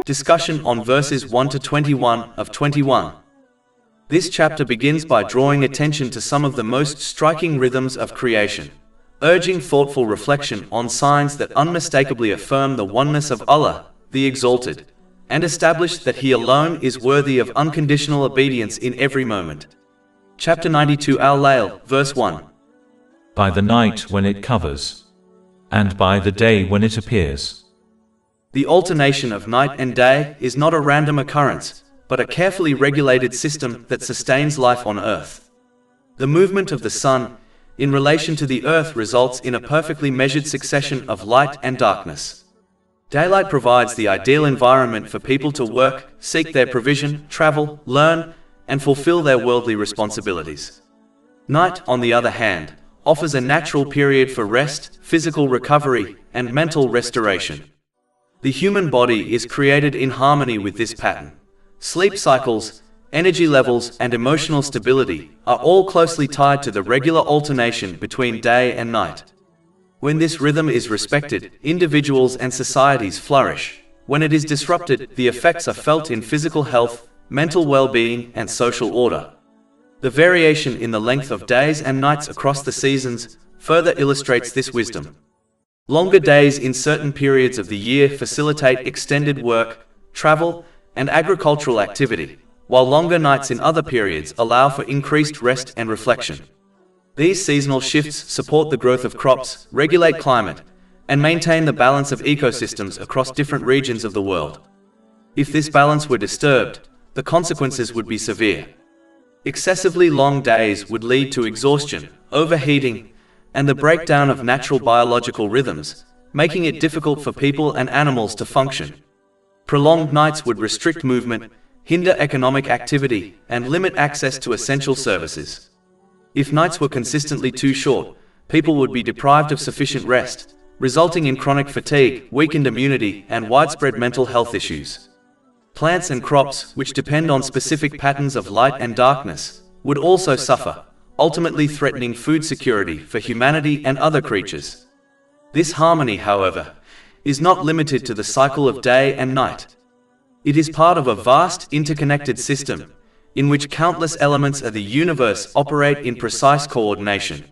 Discussion on verses 1 to 21 of 21. This chapter begins by drawing attention to some of the most striking rhythms of creation, urging thoughtful reflection on signs that unmistakably affirm the oneness of Allah, the Exalted, and establish that He alone is worthy of unconditional obedience in every moment. Chapter 92 Layl, verse 1. By the night when it covers, and by the day when it appears. The alternation of night and day is not a random occurrence, but a carefully regulated system that sustains life on Earth. The movement of the sun, in relation to the Earth, results in a perfectly measured succession of light and darkness. Daylight provides the ideal environment for people to work, seek their provision, travel, learn, and fulfill their worldly responsibilities. Night, on the other hand, offers a natural period for rest, physical recovery, and mental restoration. The human body is created in harmony with this pattern. Sleep cycles, energy levels, and emotional stability are all closely tied to the regular alternation between day and night. When this rhythm is respected, individuals and societies flourish. When it is disrupted, the effects are felt in physical health, mental well-being, and social order. The variation in the length of days and nights across the seasons further illustrates this wisdom. Longer days in certain periods of the year facilitate extended work, travel, and agricultural activity, while longer nights in other periods allow for increased rest and reflection. These seasonal shifts support the growth of crops, regulate climate, and maintain the balance of ecosystems across different regions of the world. If this balance were disturbed, the consequences would be severe. Excessively long days would lead to exhaustion, overheating, and the breakdown of natural biological rhythms, making it difficult for people and animals to function. Prolonged nights would restrict movement, hinder economic activity, and limit access to essential services. If nights were consistently too short, people would be deprived of sufficient rest, resulting in chronic fatigue, weakened immunity, and widespread mental health issues. Plants and crops, which depend on specific patterns of light and darkness, would also suffer, ultimately threatening food security for humanity and other creatures. This harmony, however, is not limited to the cycle of day and night. It is part of a vast, interconnected system, in which countless elements of the universe operate in precise coordination.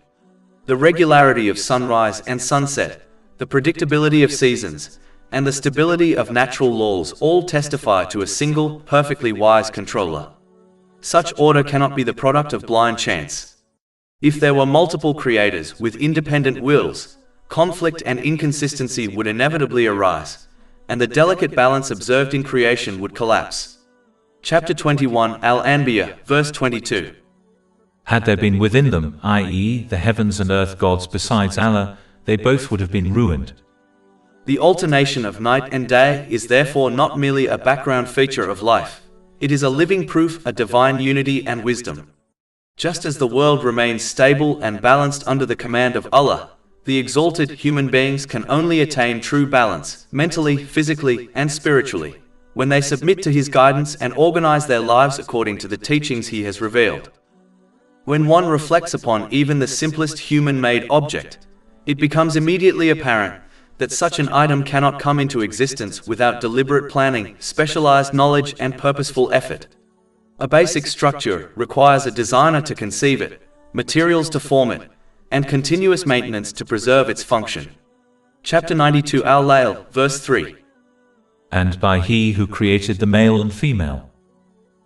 The regularity of sunrise and sunset, the predictability of seasons, and the stability of natural laws all testify to a single, perfectly wise controller. Such order cannot be the product of blind chance. If there were multiple creators with independent wills, conflict and inconsistency would inevitably arise, and the delicate balance observed in creation would collapse. Chapter 21 Al-Anbiya, verse 22. Had there been within them, i.e., the heavens and earth gods besides Allah, they both would have been ruined. The alternation of night and day is therefore not merely a background feature of life. It is a living proof of divine unity and wisdom. Just as the world remains stable and balanced under the command of Allah, the Exalted, human beings can only attain true balance, mentally, physically, and spiritually, when they submit to His guidance and organize their lives according to the teachings He has revealed. When one reflects upon even the simplest human-made object, it becomes immediately apparent that such an item cannot come into existence without deliberate planning, specialized knowledge, and purposeful effort. A basic structure requires a designer to conceive it, materials to form it, and continuous maintenance to preserve its function. Chapter 92 Al-Layl, verse 3. And by He who created the male and female.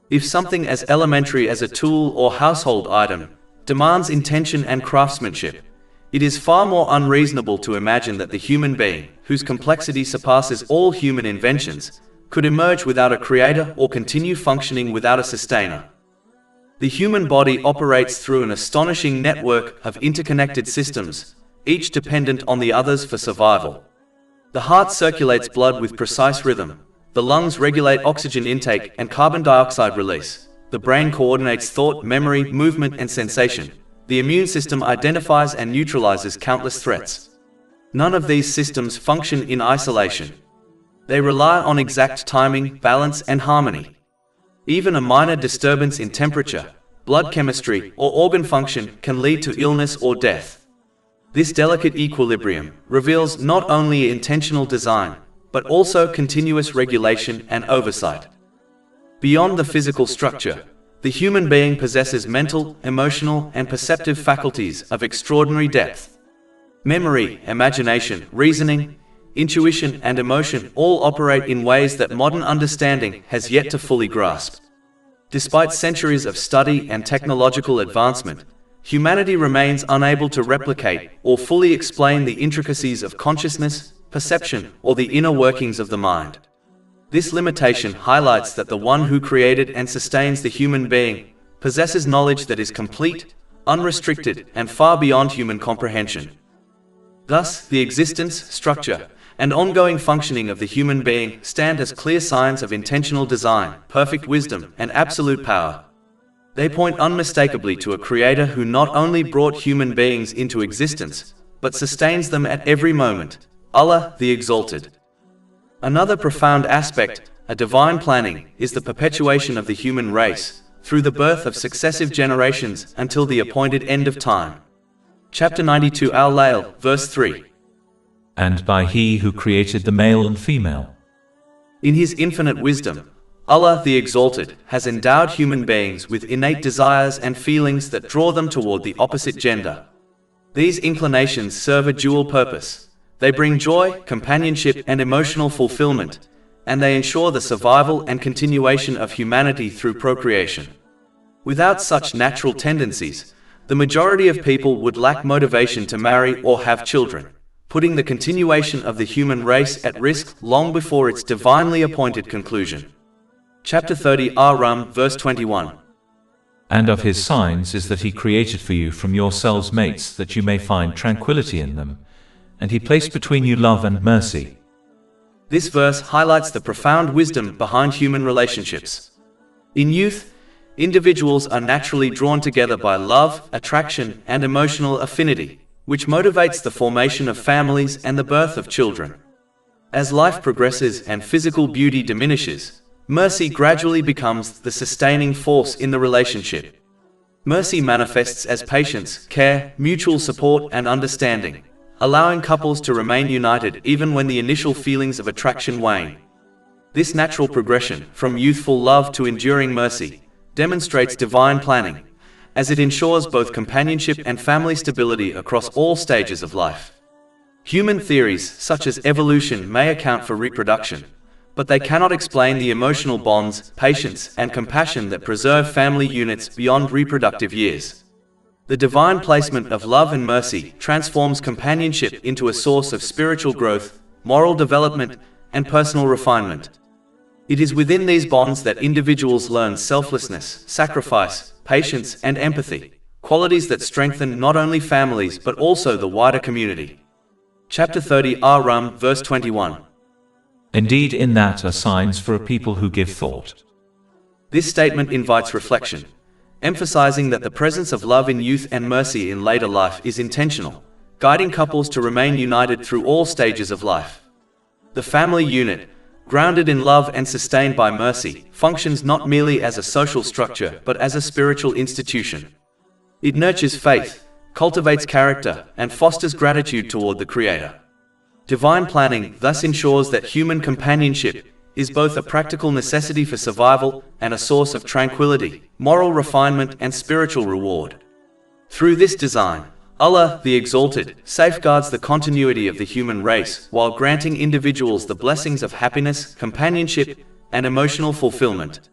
If something as elementary as a tool or household item demands intention and craftsmanship, it is far more unreasonable to imagine that the human being, whose complexity surpasses all human inventions, could emerge without a creator or continue functioning without a sustainer. The human body operates through an astonishing network of interconnected systems, each dependent on the others for survival. The heart circulates blood with precise rhythm, the lungs regulate oxygen intake and carbon dioxide release, the brain coordinates thought, memory, movement, and sensation. The immune system identifies and neutralizes countless threats. None of these systems function in isolation. They rely on exact timing, balance, and harmony. Even a minor disturbance in temperature, blood chemistry, or organ function can lead to illness or death. This delicate equilibrium reveals not only intentional design, but also continuous regulation and oversight. Beyond the physical structure, the human being possesses mental, emotional, and perceptive faculties of extraordinary depth. Memory, imagination, reasoning, intuition, and emotion all operate in ways that modern understanding has yet to fully grasp. Despite centuries of study and technological advancement, humanity remains unable to replicate or fully explain the intricacies of consciousness, perception, or the inner workings of the mind. This limitation highlights that the one who created and sustains the human being possesses knowledge that is complete, unrestricted, and far beyond human comprehension. Thus, the existence, structure, and ongoing functioning of the human being stand as clear signs of intentional design, perfect wisdom, and absolute power. They point unmistakably to a creator who not only brought human beings into existence, but sustains them at every moment, Allah the Exalted. Another profound aspect, a divine planning, is the perpetuation of the human race, through the birth of successive generations until the appointed end of time. Chapter 92 Layl, verse 3. And by He who created the male and female. In His infinite wisdom, Allah the Exalted has endowed human beings with innate desires and feelings that draw them toward the opposite gender. These inclinations serve a dual purpose. They bring joy, companionship, and emotional fulfillment, and they ensure the survival and continuation of humanity through procreation. Without such natural tendencies, the majority of people would lack motivation to marry or have children, putting the continuation of the human race at risk long before its divinely appointed conclusion. Chapter 30 Rum, verse 21. And of His signs is that He created for you from yourselves mates that you may find tranquility in them, and He placed between you love and mercy. This verse highlights the profound wisdom behind human relationships. In youth, individuals are naturally drawn together by love, attraction, and emotional affinity, which motivates the formation of families and the birth of children. As life progresses and physical beauty diminishes, mercy gradually becomes the sustaining force in the relationship. Mercy manifests as patience, care, mutual support, and understanding, allowing couples to remain united even when the initial feelings of attraction wane. This natural progression, from youthful love to enduring mercy, demonstrates divine planning, as it ensures both companionship and family stability across all stages of life. Human theories, such as evolution, may account for reproduction, but they cannot explain the emotional bonds, patience, and compassion that preserve family units beyond reproductive years. The divine placement of love and mercy transforms companionship into a source of spiritual growth, moral development, and personal refinement. It is within these bonds that individuals learn selflessness, sacrifice, patience, and empathy, qualities that strengthen not only families but also the wider community. Chapter 30 Rum, verse 21. Indeed, in that are signs for a people who give thought. This statement invites reflection, emphasizing that the presence of love in youth and mercy in later life is intentional, guiding couples to remain united through all stages of life. The family unit, grounded in love and sustained by mercy, functions not merely as a social structure but as a spiritual institution. It nurtures faith, cultivates character, and fosters gratitude toward the Creator. Divine planning thus ensures that human companionship is both a practical necessity for survival and a source of tranquility, moral refinement, and spiritual reward. Through this design, Allah, the Exalted, safeguards the continuity of the human race while granting individuals the blessings of happiness, companionship, and emotional fulfillment.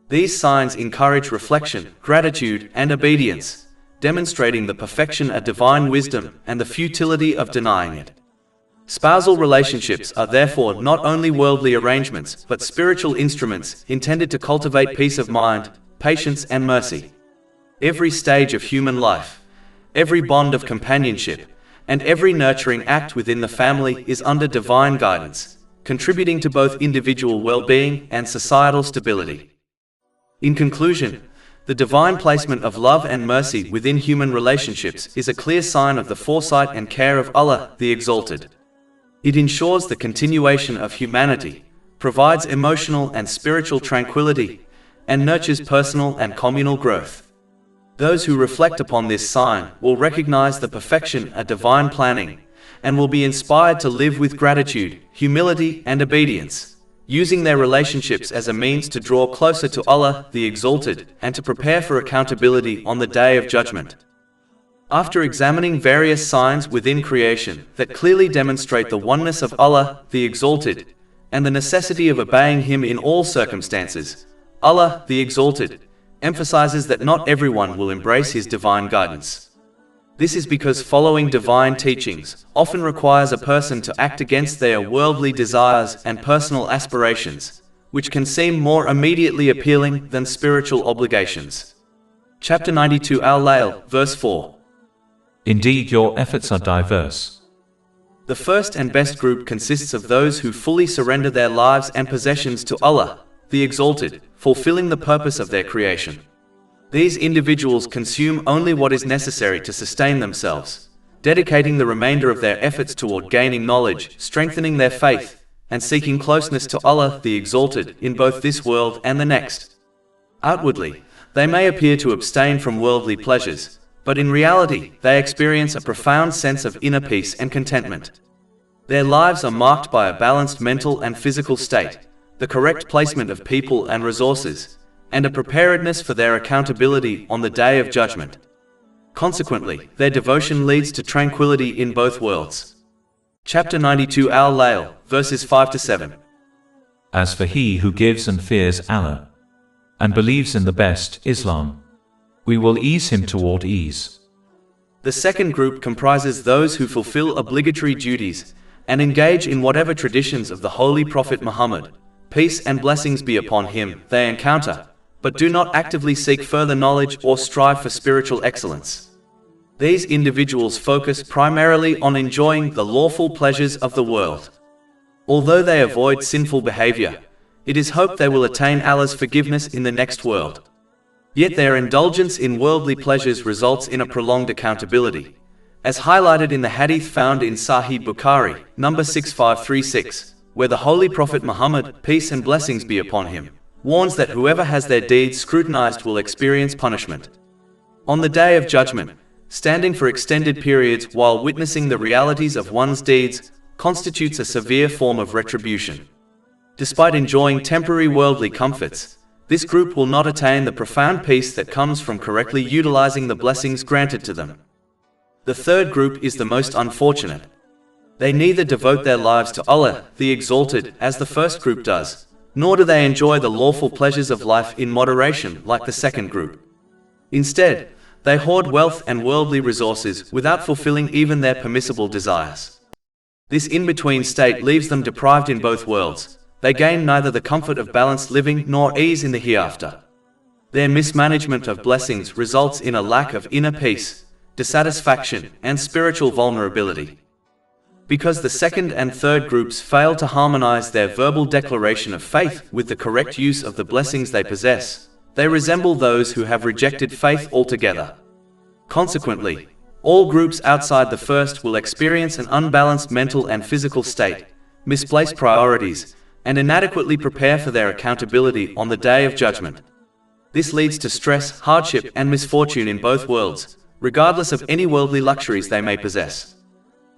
These signs encourage reflection, gratitude, and obedience, demonstrating the perfection of divine wisdom and the futility of denying it. Spousal relationships are therefore not only worldly arrangements but spiritual instruments intended to cultivate peace of mind, patience, and mercy. Every stage of human life, every bond of companionship, and every nurturing act within the family is under divine guidance, contributing to both individual well-being and societal stability. In conclusion, the divine placement of love and mercy within human relationships is a clear sign of the foresight and care of Allah, the Exalted. It ensures the continuation of humanity, provides emotional and spiritual tranquility, and nurtures personal and communal growth. Those who reflect upon this sign will recognize the perfection of divine planning and will be inspired to live with gratitude, humility, and obedience, using their relationships as a means to draw closer to Allah, the Exalted, and to prepare for accountability on the Day of Judgment. After examining various signs within creation that clearly demonstrate the oneness of Allah, the Exalted, and the necessity of obeying Him in all circumstances, Allah, the Exalted, emphasizes that not everyone will embrace His divine guidance. This is because following divine teachings often requires a person to act against their worldly desires and personal aspirations, which can seem more immediately appealing than spiritual obligations. Chapter 92 Al-Layl, verse 4. Indeed, your efforts are diverse. The first and best group consists of those who fully surrender their lives and possessions to Allah, the Exalted, fulfilling the purpose of their creation. These individuals consume only what is necessary to sustain themselves, dedicating the remainder of their efforts toward gaining knowledge, strengthening their faith, and seeking closeness to Allah, the Exalted, in both this world and the next. Outwardly, they may appear to abstain from worldly pleasures, but in reality, they experience a profound sense of inner peace and contentment. Their lives are marked by a balanced mental and physical state, the correct placement of people and resources, and a preparedness for their accountability on the Day of Judgment. Consequently, their devotion leads to tranquility in both worlds. Chapter 92 Al-Layl, verses 5-7. As for he who gives and fears Allah, and believes in the best, Islam, we will ease him toward ease. The second group comprises those who fulfill obligatory duties and engage in whatever traditions of the Holy Prophet Muhammad, peace and blessings be upon him, they encounter, but do not actively seek further knowledge or strive for spiritual excellence. These individuals focus primarily on enjoying the lawful pleasures of the world. Although they avoid sinful behavior, it is hoped they will attain Allah's forgiveness in the next world. Yet their indulgence in worldly pleasures results in a prolonged accountability, as highlighted in the hadith found in Sahih Bukhari, number 6536, where the Holy Prophet Muhammad, peace and blessings be upon him, warns that whoever has their deeds scrutinized will experience punishment. On the Day of Judgment, standing for extended periods while witnessing the realities of one's deeds constitutes a severe form of retribution. Despite enjoying temporary worldly comforts, this group will not attain the profound peace that comes from correctly utilizing the blessings granted to them. The third group is the most unfortunate. They neither devote their lives to Allah, the Exalted, as the first group does, nor do they enjoy the lawful pleasures of life in moderation like the second group. Instead, they hoard wealth and worldly resources without fulfilling even their permissible desires. This in-between state leaves them deprived in both worlds. They gain neither the comfort of balanced living nor ease in the hereafter. Their mismanagement of blessings results in a lack of inner peace, dissatisfaction, and spiritual vulnerability. Because the second and third groups fail to harmonize their verbal declaration of faith with the correct use of the blessings they possess, they resemble those who have rejected faith altogether. Consequently, all groups outside the first will experience an unbalanced mental and physical state, misplaced priorities, and inadequately prepare for their accountability on the Day of Judgment. This leads to stress, hardship, and misfortune in both worlds, regardless of any worldly luxuries they may possess.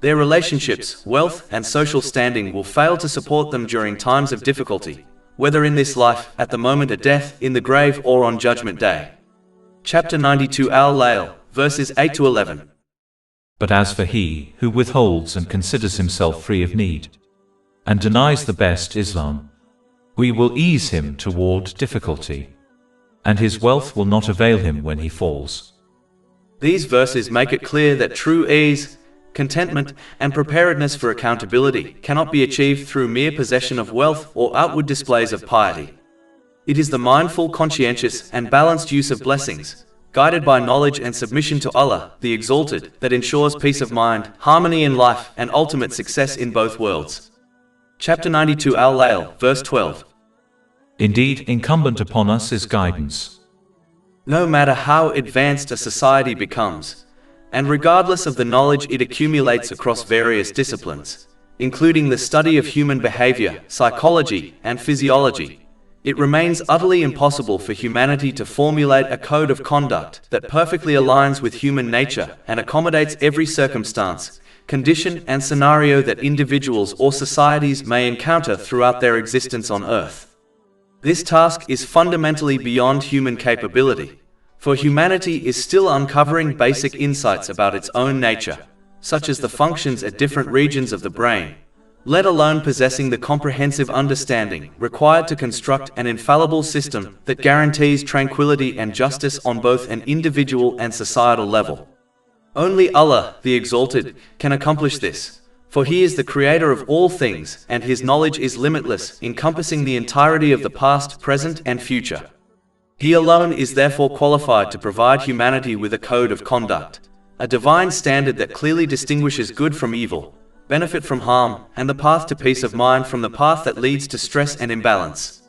Their relationships, wealth, and social standing will fail to support them during times of difficulty, whether in this life, at the moment of death, in the grave, or on Judgment Day. Chapter 92 Al-Layl, verses 8-11. But as for he who withholds and considers himself free of need, and denies the best, Islam, we will ease him toward difficulty, and his wealth will not avail him when he falls. These verses make it clear that true ease, contentment, and preparedness for accountability cannot be achieved through mere possession of wealth or outward displays of piety. It is the mindful, conscientious, and balanced use of blessings, guided by knowledge and submission to Allah, the Exalted, that ensures peace of mind, harmony in life, and ultimate success in both worlds. Chapter 92 Al-Layl, verse 12. Indeed, incumbent upon us is guidance. No matter how advanced a society becomes, and regardless of the knowledge it accumulates across various disciplines, including the study of human behavior, psychology, and physiology, it remains utterly impossible for humanity to formulate a code of conduct that perfectly aligns with human nature and accommodates every circumstance, condition, and scenario that individuals or societies may encounter throughout their existence on Earth. This task is fundamentally beyond human capability, for humanity is still uncovering basic insights about its own nature, such as the functions at different regions of the brain, let alone possessing the comprehensive understanding required to construct an infallible system that guarantees tranquility and justice on both an individual and societal level. Only Allah, the Exalted, can accomplish this, for He is the creator of all things, and His knowledge is limitless, encompassing the entirety of the past, present, and future. He alone is therefore qualified to provide humanity with a code of conduct, a divine standard that clearly distinguishes good from evil, benefit from harm, and the path to peace of mind from the path that leads to stress and imbalance.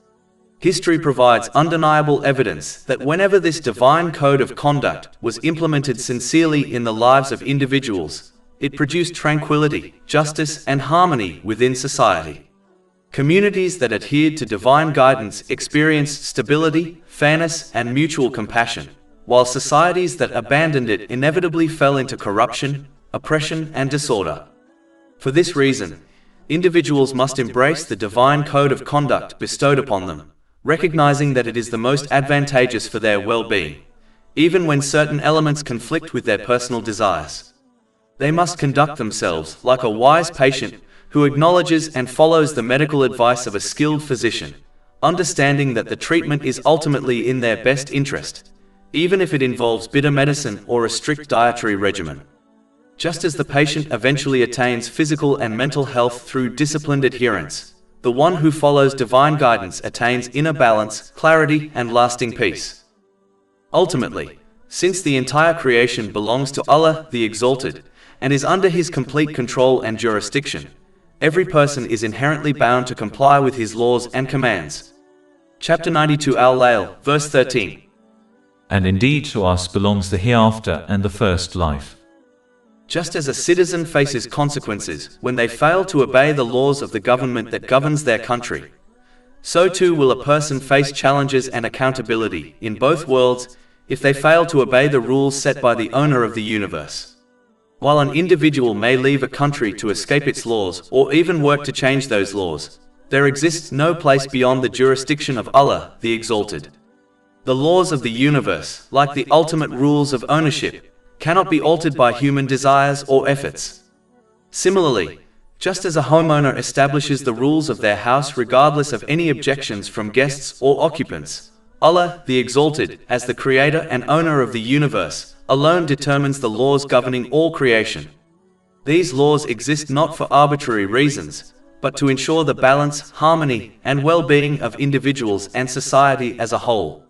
History provides undeniable evidence that whenever this divine code of conduct was implemented sincerely in the lives of individuals, it produced tranquility, justice, and harmony within society. Communities that adhered to divine guidance experienced stability, fairness, and mutual compassion, while societies that abandoned it inevitably fell into corruption, oppression, and disorder. For this reason, individuals must embrace the divine code of conduct bestowed upon them, recognizing that it is the most advantageous for their well-being, even when certain elements conflict with their personal desires. They must conduct themselves like a wise patient who acknowledges and follows the medical advice of a skilled physician, understanding that the treatment is ultimately in their best interest, even if it involves bitter medicine or a strict dietary regimen. Just as the patient eventually attains physical and mental health through disciplined adherence, the one who follows divine guidance attains inner balance, clarity, and lasting peace. Ultimately, since the entire creation belongs to Allah the Exalted, and is under His complete control and jurisdiction, every person is inherently bound to comply with His laws and commands. Chapter 92 Al-Layl, verse 13. And indeed to us belongs the hereafter and the first life. Just as a citizen faces consequences when they fail to obey the laws of the government that governs their country, so too will a person face challenges and accountability in both worlds if they fail to obey the rules set by the owner of the universe. While an individual may leave a country to escape its laws or even work to change those laws, there exists no place beyond the jurisdiction of Allah the Exalted. The laws of the universe, like the ultimate rules of ownership, cannot be altered by human desires or efforts. Similarly, just as a homeowner establishes the rules of their house regardless of any objections from guests or occupants, Allah the Exalted, as the creator and owner of the universe, alone determines the laws governing all creation. These laws exist not for arbitrary reasons, but to ensure the balance, harmony, and well-being of individuals and society as a whole.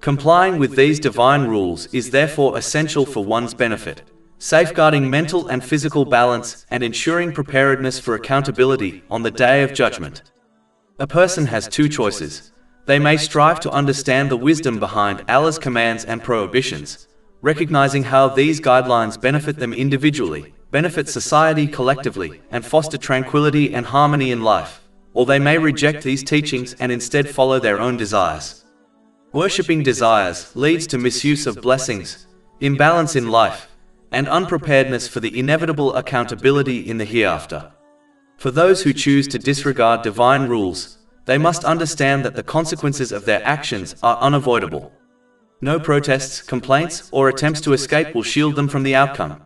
Complying with these divine rules is therefore essential for one's benefit, safeguarding mental and physical balance and ensuring preparedness for accountability on the Day of Judgment. A person has two choices. They may strive to understand the wisdom behind Allah's commands and prohibitions, recognizing how these guidelines benefit them individually, benefit society collectively, and foster tranquility and harmony in life, or they may reject these teachings and instead follow their own desires. Worshipping desires leads to misuse of blessings, imbalance in life, and unpreparedness for the inevitable accountability in the hereafter. For those who choose to disregard divine rules, they must understand that the consequences of their actions are unavoidable. No protests, complaints, or attempts to escape will shield them from the outcome.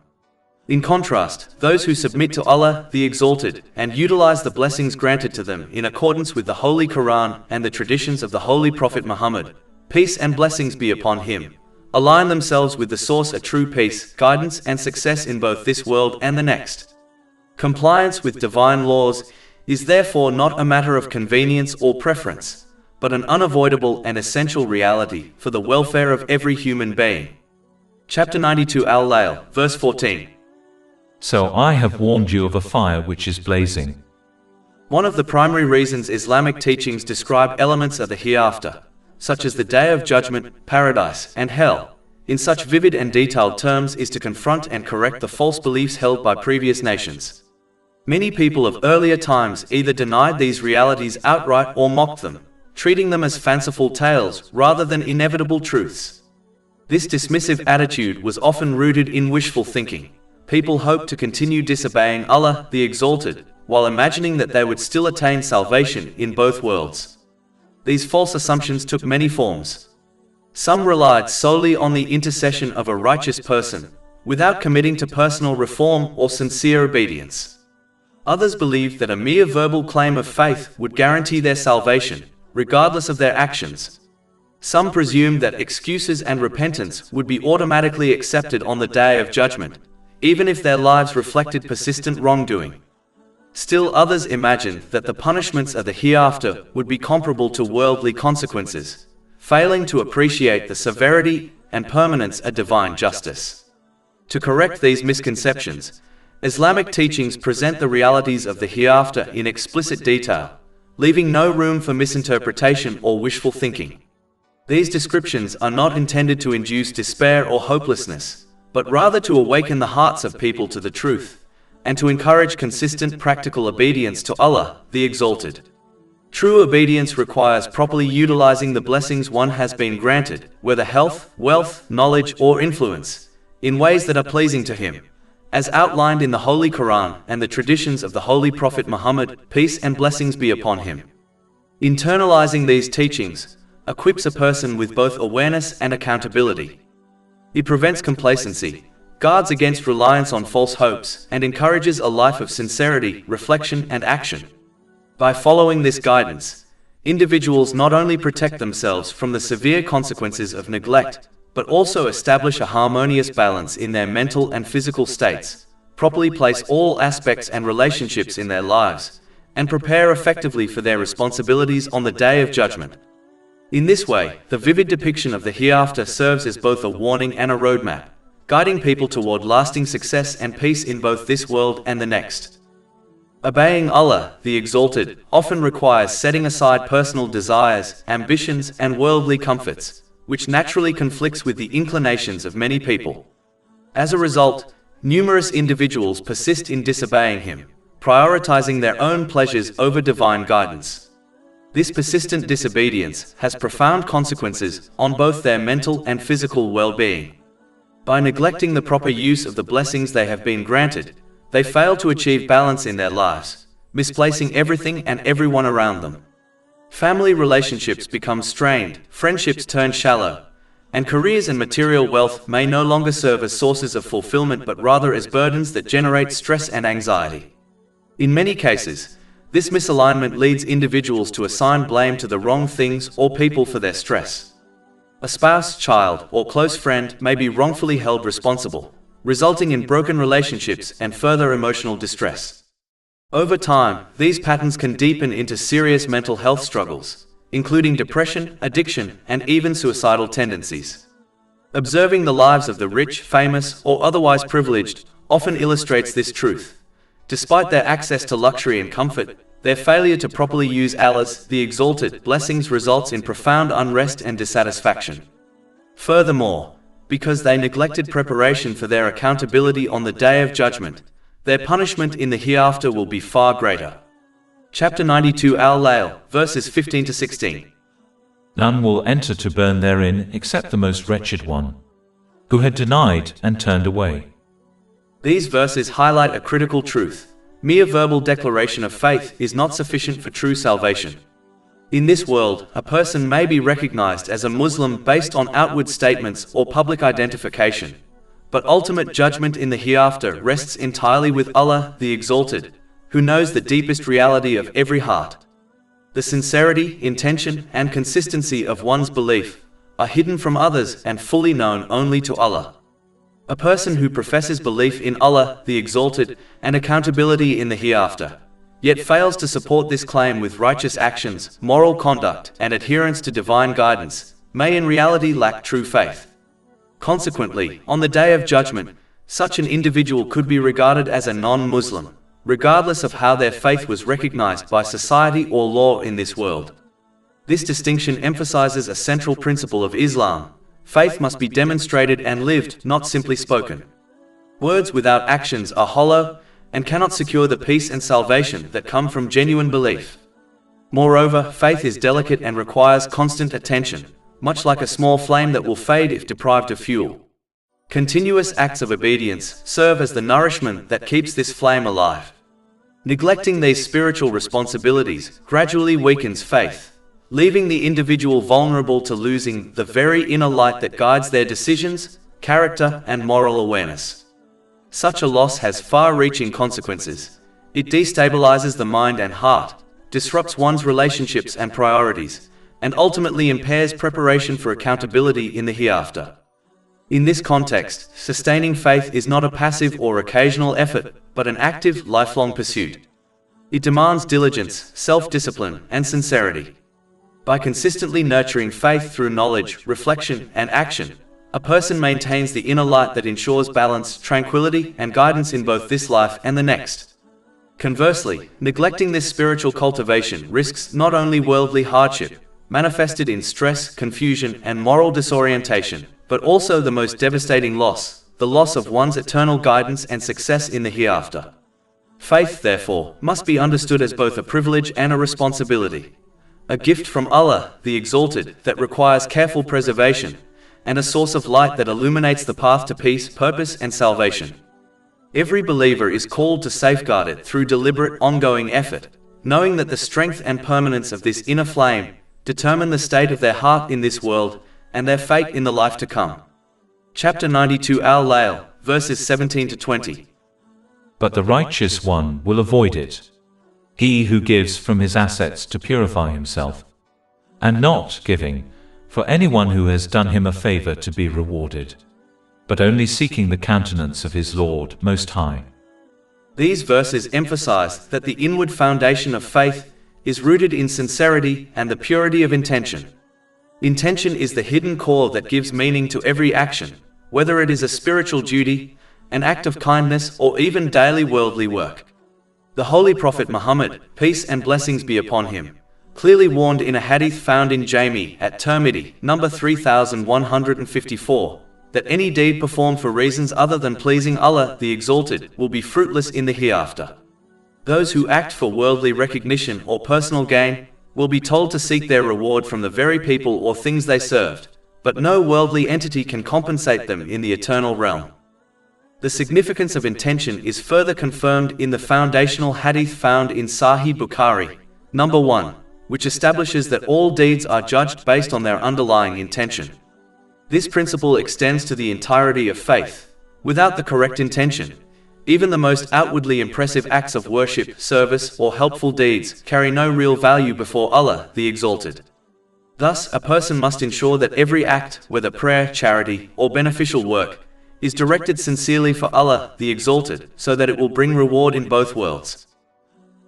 In contrast, those who submit to Allah the Exalted and utilize the blessings granted to them in accordance with the Holy Quran and the traditions of the Holy Prophet Muhammad, peace and blessings be upon him, align themselves with the source of true peace, guidance, and success in both this world and the next. Compliance with divine laws is therefore not a matter of convenience or preference, but an unavoidable and essential reality for the welfare of every human being. Chapter 92 Al-Layl, verse 14. So I have warned you of a fire which is blazing. One of the primary reasons Islamic teachings describe elements of the hereafter, such as the Day of Judgment, paradise, and hell, in such vivid and detailed terms is to confront and correct the false beliefs held by previous nations. Many people of earlier times either denied these realities outright or mocked them, treating them as fanciful tales rather than inevitable truths. This dismissive attitude was often rooted in wishful thinking, people hoped to continue disobeying Allah the Exalted, while imagining that they would still attain salvation in both worlds. These false assumptions took many forms. Some relied solely on the intercession of a righteous person, without committing to personal reform or sincere obedience. Others believed that a mere verbal claim of faith would guarantee their salvation, regardless of their actions. Some presumed that excuses and repentance would be automatically accepted on the Day of Judgment, even if their lives reflected persistent wrongdoing. Still others imagined that the punishments of the hereafter would be comparable to worldly consequences, failing to appreciate the severity and permanence of divine justice. To correct these misconceptions, Islamic teachings present the realities of the hereafter in explicit detail, leaving no room for misinterpretation or wishful thinking. These descriptions are not intended to induce despair or hopelessness, but rather to awaken the hearts of people to the truth, and to encourage consistent practical obedience to Allah, the Exalted. True obedience requires properly utilizing the blessings one has been granted, whether health, wealth, knowledge, or influence, in ways that are pleasing to Him, as outlined in the Holy Quran and the traditions of the Holy Prophet Muhammad, peace and blessings be upon him. Internalizing these teachings equips a person with both awareness and accountability. It prevents complacency, guards against reliance on false hopes, and encourages a life of sincerity, reflection, and action. By following this guidance, individuals not only protect themselves from the severe consequences of neglect, but also establish a harmonious balance in their mental and physical states, properly place all aspects and relationships in their lives, and prepare effectively for their responsibilities on the Day of Judgment. In this way, the vivid depiction of the hereafter serves as both a warning and a roadmap, guiding people toward lasting success and peace in both this world and the next. Obeying Allah, the Exalted, often requires setting aside personal desires, ambitions, and worldly comforts, which naturally conflicts with the inclinations of many people. As a result, numerous individuals persist in disobeying Him, prioritizing their own pleasures over divine guidance. This persistent disobedience has profound consequences on both their mental and physical well-being. By neglecting the proper use of the blessings they have been granted, they fail to achieve balance in their lives, misplacing everything and everyone around them. Family relationships become strained, friendships turn shallow, and careers and material wealth may no longer serve as sources of fulfillment but rather as burdens that generate stress and anxiety. In many cases, this misalignment leads individuals to assign blame to the wrong things or people for their stress. A spouse, child, or close friend may be wrongfully held responsible, resulting in broken relationships and further emotional distress. Over time, these patterns can deepen into serious mental health struggles, including depression, addiction, and even suicidal tendencies. Observing the lives of the rich, famous, or otherwise privileged often illustrates this truth. Despite their access to luxury and comfort, their failure to properly use Allah's, the Exalted, blessings results in profound unrest and dissatisfaction. Furthermore, because they neglected preparation for their accountability on the Day of Judgment, their punishment in the hereafter will be far greater. Chapter 92 Layl, verses 15 to 16. None will enter to burn therein except the most wretched one, who had denied and turned away. These verses highlight a critical truth. Mere verbal declaration of faith is not sufficient for true salvation. In this world, a person may be recognized as a Muslim based on outward statements or public identification, but ultimate judgment in the hereafter rests entirely with Allah, the Exalted, who knows the deepest reality of every heart. The sincerity, intention, and consistency of one's belief are hidden from others and fully known only to Allah. A person who professes belief in Allah, the Exalted, and accountability in the hereafter, yet fails to support this claim with righteous actions, moral conduct, and adherence to divine guidance, may in reality lack true faith. Consequently, on the Day of Judgment, such an individual could be regarded as a non-Muslim, regardless of how their faith was recognized by society or law in this world. This distinction emphasizes a central principle of Islam. Faith must be demonstrated and lived, not simply spoken. Words without actions are hollow and cannot secure the peace and salvation that come from genuine belief. Moreover, faith is delicate and requires constant attention, much like a small flame that will fade if deprived of fuel. Continuous acts of obedience serve as the nourishment that keeps this flame alive. Neglecting these spiritual responsibilities gradually weakens faith, leaving the individual vulnerable to losing the very inner light that guides their decisions, character, and moral awareness. Such a loss has far-reaching consequences. It destabilizes the mind and heart, disrupts one's relationships and priorities, and ultimately impairs preparation for accountability in the hereafter. In this context, sustaining faith is not a passive or occasional effort, but an active, lifelong pursuit. It demands diligence, self-discipline, and sincerity. By consistently nurturing faith through knowledge, reflection, and action, a person maintains the inner light that ensures balance, tranquility, and guidance in both this life and the next. Conversely, neglecting this spiritual cultivation risks not only worldly hardship, manifested in stress, confusion, and moral disorientation, but also the most devastating loss, the loss of one's eternal guidance and success in the hereafter. Faith, therefore, must be understood as both a privilege and a responsibility. A gift from Allah, the Exalted, that requires careful preservation, and a source of light that illuminates the path to peace, purpose, and salvation. Every believer is called to safeguard it through deliberate, ongoing effort, knowing that the strength and permanence of this inner flame determine the state of their heart in this world and their fate in the life to come. Chapter 92 Layl, verses 17 to 20. But the righteous one will avoid it. He who gives from his assets to purify himself, and not giving for anyone who has done him a favor to be rewarded, but only seeking the countenance of his Lord Most High. These verses emphasize that the inward foundation of faith is rooted in sincerity and the purity of intention. Intention is the hidden core that gives meaning to every action, whether it is a spiritual duty, an act of kindness, or even daily worldly work. The Holy Prophet Muhammad, peace and blessings be upon him, clearly warned in a hadith found in Jami at Tirmidhi, number 3154, that any deed performed for reasons other than pleasing Allah the Exalted will be fruitless in the hereafter. Those who act for worldly recognition or personal gain will be told to seek their reward from the very people or things they served, but no worldly entity can compensate them in the eternal realm. The significance of intention is further confirmed in the foundational hadith found in Sahih Bukhari, number 1, which establishes that all deeds are judged based on their underlying intention. This principle extends to the entirety of faith. Without the correct intention, even the most outwardly impressive acts of worship, service, or helpful deeds carry no real value before Allah the Exalted. Thus, a person must ensure that every act, whether prayer, charity, or beneficial work, is directed sincerely for Allah the Exalted, so that it will bring reward in both worlds.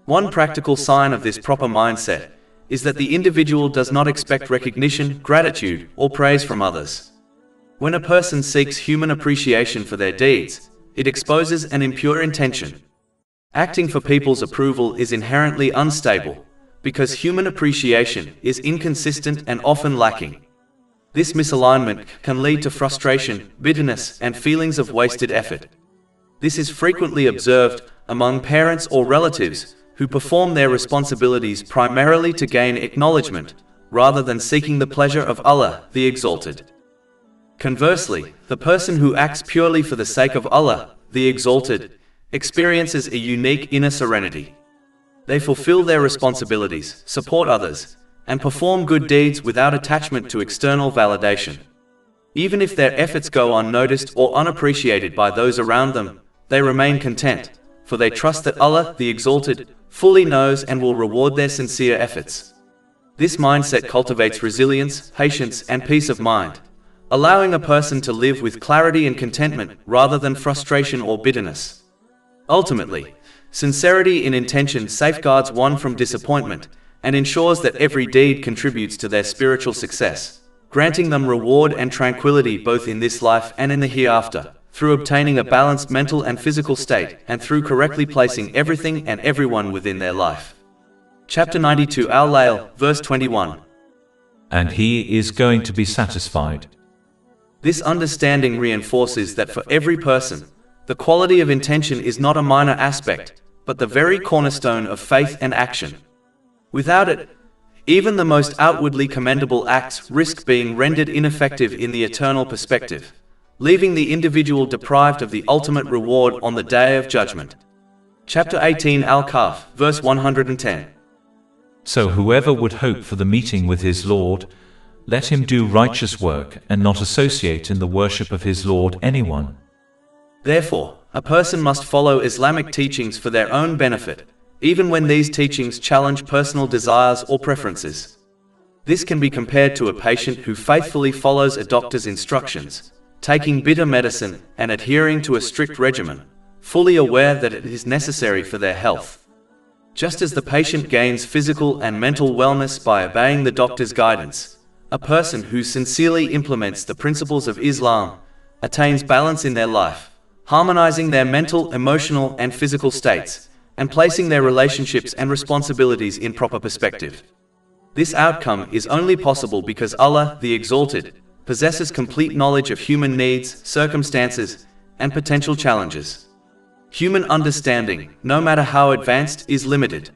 One practical sign of this proper mindset is that the individual does not expect recognition, gratitude, or praise from others. When a person seeks human appreciation for their deeds, it exposes an impure intention. Acting for people's approval is inherently unstable, because human appreciation is inconsistent and often lacking. This misalignment can lead to frustration, bitterness, and feelings of wasted effort. This is frequently observed among parents or relatives who perform their responsibilities primarily to gain acknowledgement, rather than seeking the pleasure of Allah the Exalted. Conversely, the person who acts purely for the sake of Allah the Exalted experiences a unique inner serenity. They fulfill their responsibilities, support others, and perform good deeds without attachment to external validation. Even if their efforts go unnoticed or unappreciated by those around them, they remain content, for they trust that Allah the Exalted fully knows and will reward their sincere efforts. This mindset cultivates resilience, patience, and peace of mind, allowing a person to live with clarity and contentment rather than frustration or bitterness. Ultimately, sincerity in intention safeguards one from disappointment and ensures that every deed contributes to their spiritual success, granting them reward and tranquility both in this life and in the hereafter, through obtaining a balanced mental and physical state, and through correctly placing everything and everyone within their life. Chapter 92 Layl, verse 21. And he is going to be satisfied. This understanding reinforces that for every person, the quality of intention is not a minor aspect, but the very cornerstone of faith and action. Without it, even the most outwardly commendable acts risk being rendered ineffective in the eternal perspective, leaving the individual deprived of the ultimate reward on the Day of Judgment. Chapter 18 Al-Kahf, verse 110. So whoever would hope for the meeting with his Lord, let him do righteous work and not associate in the worship of his Lord anyone. Therefore, a person must follow Islamic teachings for their own benefit, even when these teachings challenge personal desires or preferences. This can be compared to a patient who faithfully follows a doctor's instructions, taking bitter medicine and adhering to a strict regimen, fully aware that it is necessary for their health. Just as the patient gains physical and mental wellness by obeying the doctor's guidance, a person who sincerely implements the principles of Islam attains balance in their life, harmonizing their mental, emotional, and physical states, and placing their relationships and responsibilities in proper perspective. This outcome is only possible because Allah, the Exalted, possesses complete knowledge of human needs, circumstances, and potential challenges. Human understanding, no matter how advanced, is limited.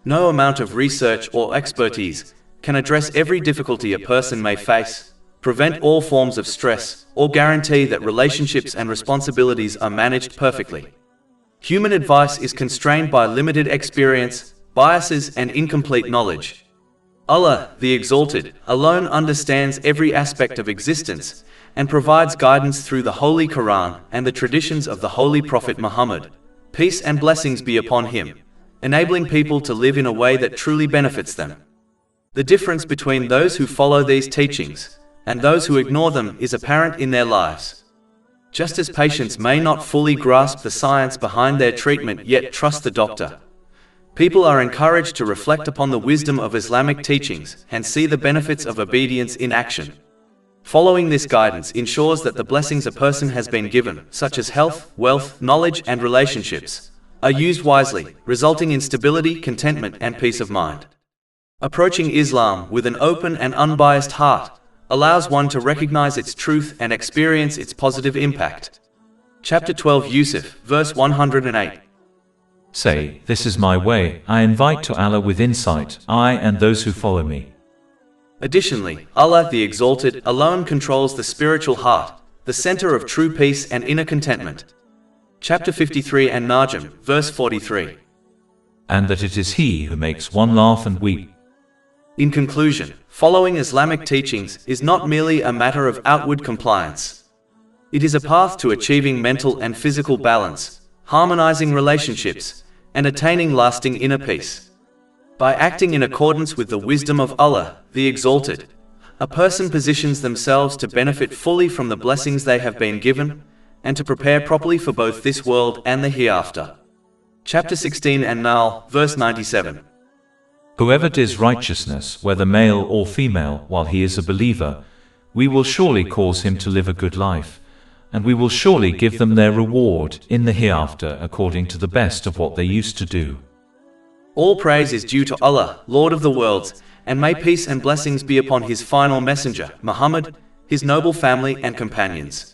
No amount of research or expertise can address every difficulty a person may face, prevent all forms of stress, or guarantee that relationships and responsibilities are managed perfectly. Human advice is constrained by limited experience, biases, and incomplete knowledge. Allah, the Exalted, alone understands every aspect of existence and provides guidance through the Holy Quran and the traditions of the Holy Prophet Muhammad, peace and blessings be upon him, enabling people to live in a way that truly benefits them. The difference between those who follow these teachings and those who ignore them is apparent in their lives. Just as patients may not fully grasp the science behind their treatment yet trust the doctor, people are encouraged to reflect upon the wisdom of Islamic teachings and see the benefits of obedience in action. Following this guidance ensures that the blessings a person has been given, such as health, wealth, knowledge, and relationships, are used wisely, resulting in stability, contentment, and peace of mind. Approaching Islam with an open and unbiased heart allows one to recognize its truth and experience its positive impact. Chapter 12 Yusuf, verse 108. Say, this is my way, I invite to Allah with insight, I and those who follow me. Additionally, Allah the Exalted alone controls the spiritual heart, the center of true peace and inner contentment. Chapter 53 and Najm, verse 43. And that it is He who makes one laugh and weep. In conclusion, following Islamic teachings is not merely a matter of outward compliance. It is a path to achieving mental and physical balance, harmonizing relationships, and attaining lasting inner peace. By acting in accordance with the wisdom of Allah, the Exalted, a person positions themselves to benefit fully from the blessings they have been given, and to prepare properly for both this world and the hereafter. Chapter 16 and Nahl, verse 97. Whoever does righteousness, whether male or female, while he is a believer, we will surely cause him to live a good life, and we will surely give them their reward in the hereafter according to the best of what they used to do. All praise is due to Allah, Lord of the worlds, and may peace and blessings be upon His final messenger, Muhammad, his noble family and companions.